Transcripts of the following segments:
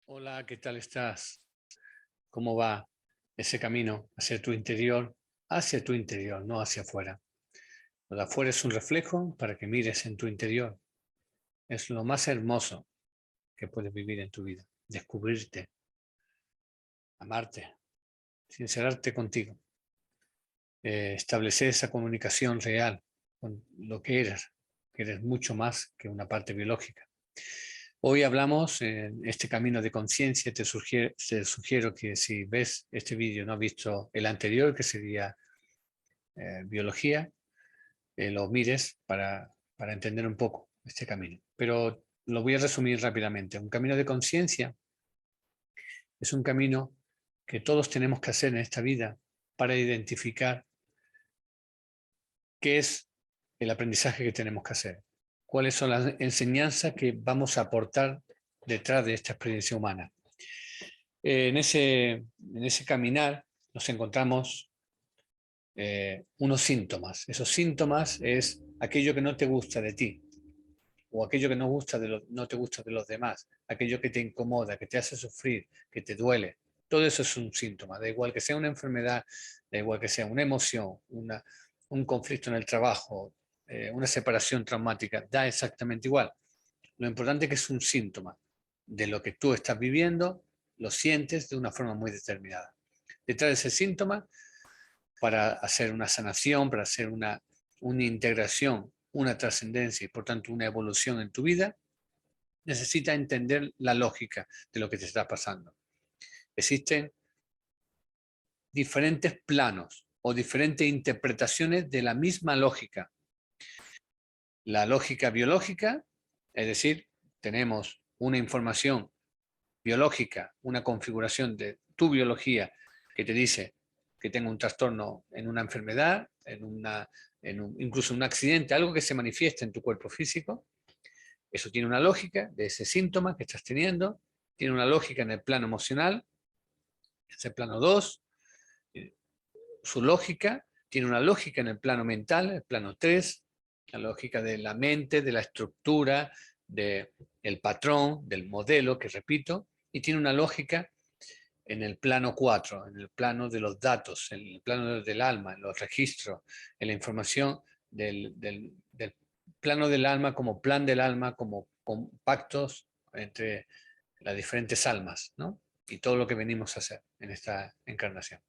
Hola, ¿qué tal estás? ¿Cómo va ese camino hacia tu interior, no hacia afuera? Lo de afuera es un reflejo para que mires en tu interior. Es lo más hermoso que puedes vivir en tu vida. Descubrirte, amarte, sincerarte contigo, establecer esa comunicación real con lo que eres mucho más que una parte biológica. Hoy hablamos en este camino de conciencia. Te sugiero que si ves este vídeo, no has visto el anterior, que sería biología, lo mires para entender un poco este camino. Pero lo voy a resumir rápidamente. Un camino de conciencia es un camino que todos tenemos que hacer en esta vida para identificar qué es el aprendizaje que tenemos que hacer, cuáles son las enseñanzas que vamos a aportar detrás de esta experiencia humana. En ese caminar nos encontramos unos síntomas. Esos síntomas es aquello que no te gusta de ti o aquello que no te gusta de los demás, aquello que te incomoda, que te hace sufrir, que te duele. Todo eso es un síntoma. Da igual que sea una enfermedad, da igual que sea una emoción, un conflicto en el trabajo, una separación traumática, da exactamente igual. Lo importante es que es un síntoma de lo que tú estás viviendo, lo sientes de una forma muy determinada. Detrás de ese síntoma, para hacer una sanación, para hacer una integración, una trascendencia y por tanto una evolución en tu vida, necesitas entender la lógica de lo que te está pasando. Existen diferentes planos o diferentes interpretaciones de la misma lógica. La lógica biológica, es decir, tenemos una información biológica, una configuración de tu biología que te dice que tengo un trastorno en una enfermedad, incluso un accidente, algo que se manifiesta en tu cuerpo físico. Eso tiene una lógica de ese síntoma que estás teniendo, tiene una lógica en el plano emocional, es el plano 2, su lógica, tiene una lógica en el plano mental, el plano 3, la lógica de la mente, de la estructura, del patrón, del modelo, que repito, y tiene una lógica en el plano 4, en el plano de los datos, en el plano del alma, en los registros, en la información del plano del alma como plan del alma, como pactos entre las diferentes almas, ¿no? Y todo lo que venimos a hacer en esta encarnación.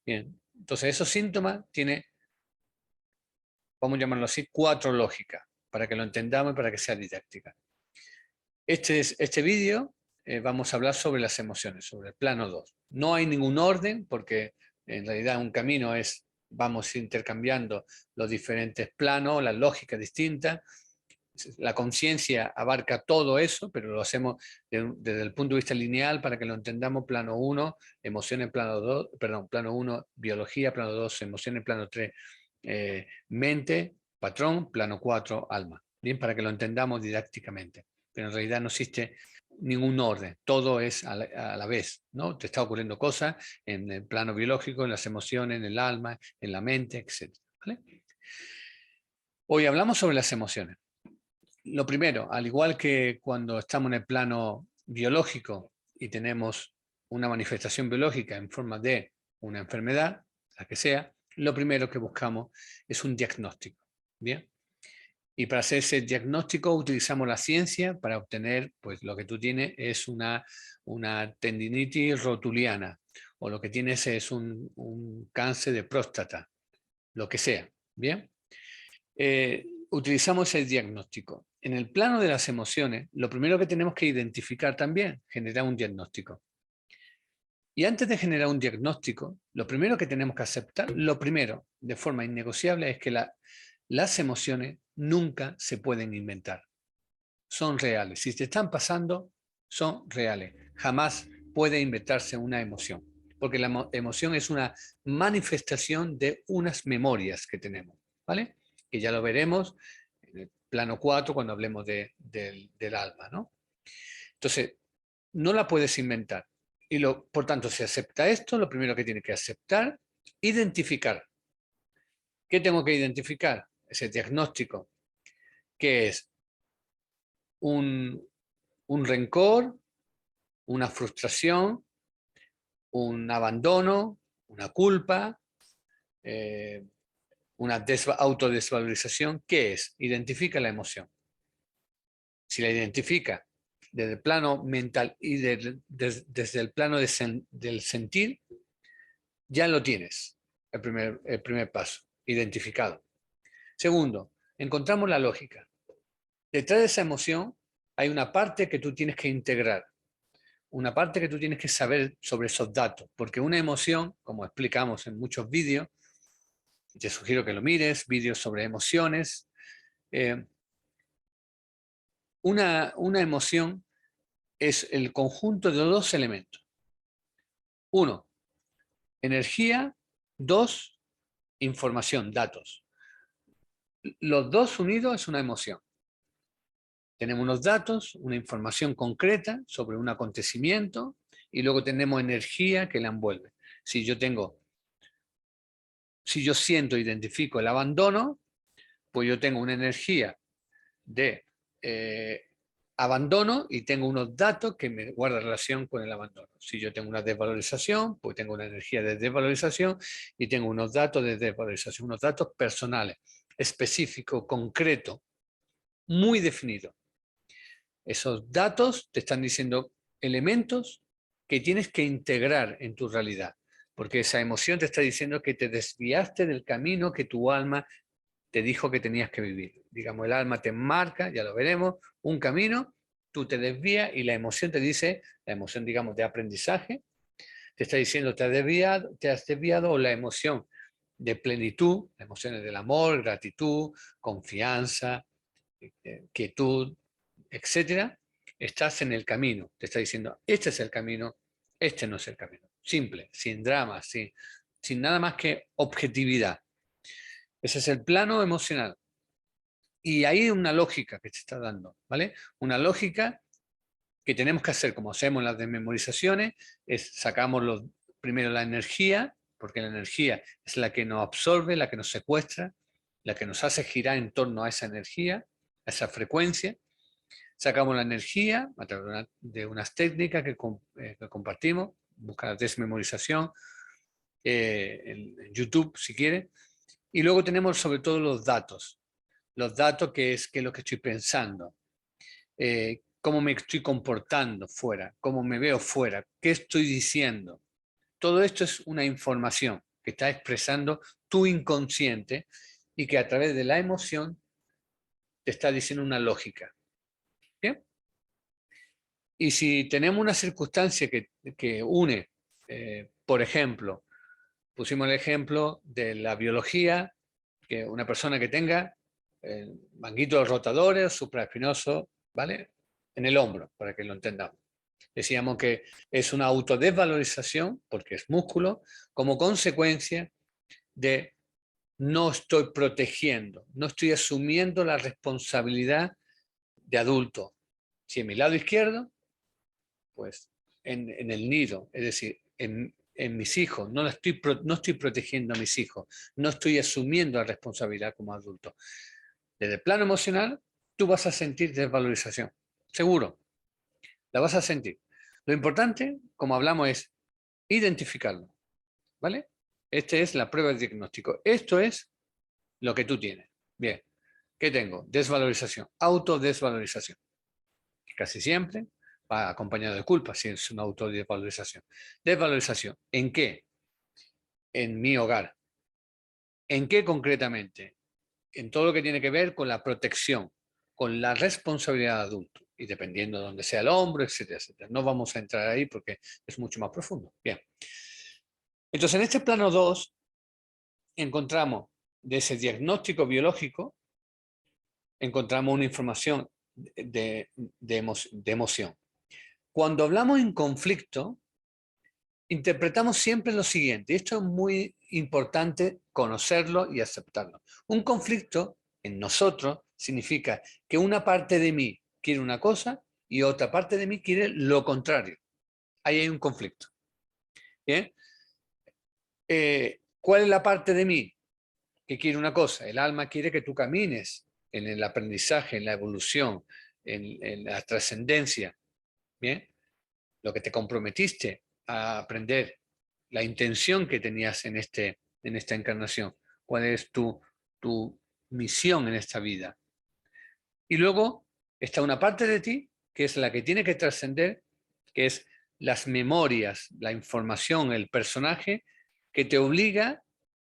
Bien, entonces esos síntomas tienen, vamos a llamarlo así, 4 lógicas, para que lo entendamos y para que sea didáctica. Este vídeo vamos a hablar sobre las emociones, sobre el plano 2. No hay ningún orden porque en realidad un camino es, vamos intercambiando los diferentes planos, las lógicas distintas. La conciencia abarca todo eso, pero lo hacemos desde el punto de vista lineal para que lo entendamos. Plano 1, emociones, plano 2, perdón, plano 1, biología, plano 2, emociones, plano 3, mente, patrón, plano 4, alma. Bien, para que lo entendamos didácticamente. Pero en realidad no existe ningún orden, todo es a la vez, ¿no? Te está ocurriendo cosas en el plano biológico, en las emociones, en el alma, en la mente, etc. ¿Vale? Hoy hablamos sobre las emociones. Lo primero, al igual que cuando estamos en el plano biológico y tenemos una manifestación biológica en forma de una enfermedad, la que sea, lo primero que buscamos es un diagnóstico. ¿Bien? Y para hacer ese diagnóstico utilizamos la ciencia para obtener, pues lo que tú tienes es una tendinitis rotuliana o lo que tienes es un cáncer de próstata, lo que sea. ¿Bien? Utilizamos el diagnóstico. En el plano de las emociones, lo primero que tenemos que identificar también, generar un diagnóstico. Y antes de generar un diagnóstico, lo primero que tenemos que aceptar, lo primero, de forma innegociable, es que las emociones nunca se pueden inventar. Son reales. Si te están pasando, son reales. Jamás puede inventarse una emoción, porque la emoción es una manifestación de unas memorias que tenemos, ¿vale? Que ya lo veremos en el plano 4 cuando hablemos del alma, ¿no? Entonces, no la puedes inventar. Y por tanto, si acepta esto, lo primero que tiene que aceptar, identificar. ¿Qué tengo que identificar? Ese diagnóstico, que es un rencor, una frustración, un abandono, una culpa, una autodesvalorización. ¿Qué es? Identifica la emoción. Si la identifica desde el plano mental y desde el plano del sentir, ya lo tienes, el primer paso, identificado. Segundo, encontramos la lógica. Detrás de esa emoción hay una parte que tú tienes que integrar, una parte que tú tienes que saber sobre esos datos, porque una emoción, como explicamos en muchos vídeos, te sugiero que lo mires, vídeos sobre emociones, una emoción es el conjunto de dos elementos. Uno, energía. Dos, información, datos. Los dos unidos es una emoción. Tenemos unos datos, una información concreta sobre un acontecimiento y luego tenemos energía que la envuelve. Si yo siento, identifico el abandono, pues yo tengo una energía de abandono y tengo unos datos que me guardan relación con el abandono. Si yo tengo una desvalorización, pues tengo una energía de desvalorización y tengo unos datos de desvalorización, unos datos personales, específicos, concretos, muy definidos. Esos datos te están diciendo elementos que tienes que integrar en tu realidad, porque esa emoción te está diciendo que te desviaste del camino que tu alma te dijo que tenías que vivir. Digamos, el alma te marca, ya lo veremos, un camino, tú te desvías y la emoción te dice, la emoción, digamos, de aprendizaje, te está diciendo te has desviado, o la emoción de plenitud, las emociones del amor, gratitud, confianza, quietud, etcétera, estás en el camino. Te está diciendo, este es el camino, este no es el camino. Simple, sin drama, sin nada más que objetividad. Ese es el plano emocional. Y ahí hay una lógica que te está dando, ¿vale? Una lógica que tenemos que hacer, como hacemos en las desmemorizaciones, es sacamos primero la energía, porque la energía es la que nos absorbe, la que nos secuestra, la que nos hace girar en torno a esa energía, a esa frecuencia. Sacamos la energía a través de unas técnicas que compartimos, busca la desmemorización en YouTube si quiere, y luego tenemos sobre todo los datos que es lo que estoy pensando, cómo me estoy comportando fuera, cómo me veo fuera, qué estoy diciendo. Todo esto es una información que está expresando tu inconsciente y que a través de la emoción te está diciendo una lógica. ¿Bien? Y si tenemos una circunstancia que une, por ejemplo, pusimos el ejemplo de la biología, que una persona que tenga manguitos rotadores, supraespinoso, ¿vale? En el hombro, para que lo entendamos. Decíamos que es una autodesvalorización, porque es músculo, como consecuencia de no estoy protegiendo, no estoy asumiendo la responsabilidad de adulto. Si en mi lado izquierdo, pues en el nido, es decir, en mis hijos, no estoy protegiendo a mis hijos, no estoy asumiendo la responsabilidad como adulto. Desde el plano emocional, tú vas a sentir desvalorización, seguro, la vas a sentir. Lo importante, como hablamos, es identificarlo, ¿vale? Esta es la prueba de diagnóstico. Esto es lo que tú tienes. Bien, ¿qué tengo? Desvalorización, autodesvalorización. Casi siempre va acompañado de culpa, si es una autodesvalorización. Desvalorización, ¿en qué? En mi hogar. ¿En qué concretamente? En todo lo que tiene que ver con la protección, con la responsabilidad de adulto, y dependiendo de dónde sea el hombro, etcétera, etcétera. No vamos a entrar ahí porque es mucho más profundo. Bien. Entonces, en este plano 2, encontramos de ese diagnóstico biológico, encontramos una información de emoción. Cuando hablamos en conflicto, interpretamos siempre lo siguiente, y esto es muy importante conocerlo y aceptarlo. Un conflicto en nosotros significa que una parte de mí quiere una cosa y otra parte de mí quiere lo contrario. Ahí hay un conflicto. ¿Bien? ¿Cuál es la parte de mí que quiere una cosa? El alma quiere que tú camines en el aprendizaje, en la evolución, en la trascendencia. ¿Bien? lo que te comprometiste a aprender, la intención que tenías en esta encarnación, cuál es tu misión en esta vida. Y luego está una parte de ti que es la que tiene que trascender, que es las memorias, la información, el personaje que te obliga,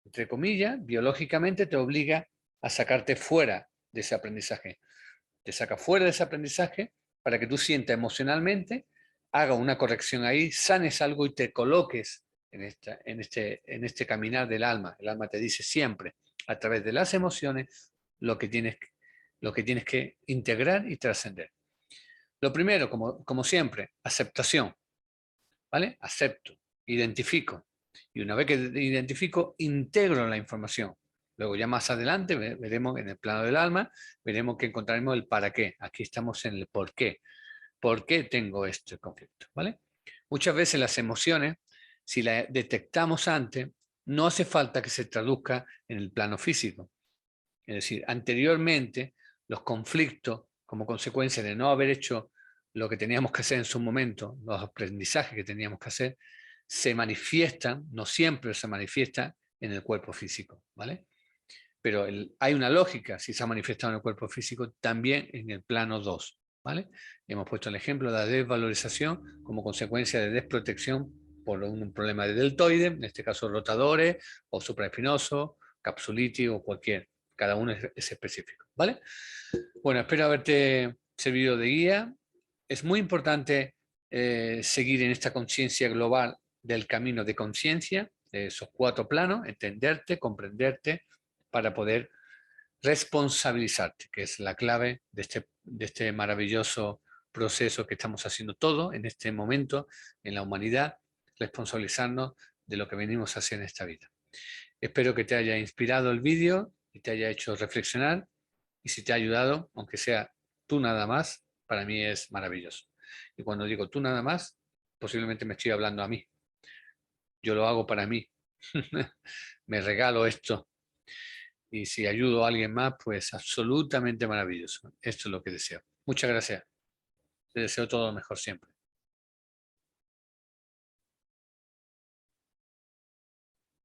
entre comillas, biológicamente te obliga a sacarte fuera de ese aprendizaje. Te saca fuera de ese aprendizaje para que tú sientas emocionalmente, haga una corrección ahí, sanes algo y te coloques en este caminar del alma. El alma te dice siempre, a través de las emociones, lo que tienes que integrar y trascender. Lo primero, como siempre, aceptación. ¿Vale? Acepto, identifico. Y una vez que identifico, integro la información. Luego ya más adelante veremos en el plano del alma, veremos que encontraremos el para qué. Aquí estamos en el por qué. ¿Por qué tengo este conflicto? ¿Vale? Muchas veces las emociones, si las detectamos antes, no hace falta que se traduzca en el plano físico. Es decir, anteriormente los conflictos, como consecuencia de no haber hecho lo que teníamos que hacer en su momento, los aprendizajes que teníamos que hacer, se manifiestan, no siempre se manifiestan en el cuerpo físico, ¿vale? Pero hay una lógica, si se ha manifestado en el cuerpo físico, también en el plano 2, ¿vale? Hemos puesto el ejemplo de la desvalorización como consecuencia de desprotección por un problema de deltoide, en este caso rotadores, o supraespinoso, capsulitis o cualquier. Cada uno es específico, ¿vale? Bueno, espero haberte servido de guía. Es muy importante seguir en esta conciencia global del camino de conciencia, de esos 4 planos, entenderte, comprenderte, para poder responsabilizarte, que es la clave de este maravilloso proceso que estamos haciendo todo en este momento en la humanidad, responsabilizarnos de lo que venimos a hacer en esta vida. Espero que te haya inspirado el vídeo y te haya hecho reflexionar, y si te ha ayudado, aunque sea tú nada más, para mí es maravilloso. Y cuando digo tú nada más, posiblemente me estoy hablando a mí. Yo lo hago para mí. Me regalo esto. Y si ayudo a alguien más, pues absolutamente maravilloso. Esto es lo que deseo. Muchas gracias. Te deseo todo lo mejor siempre.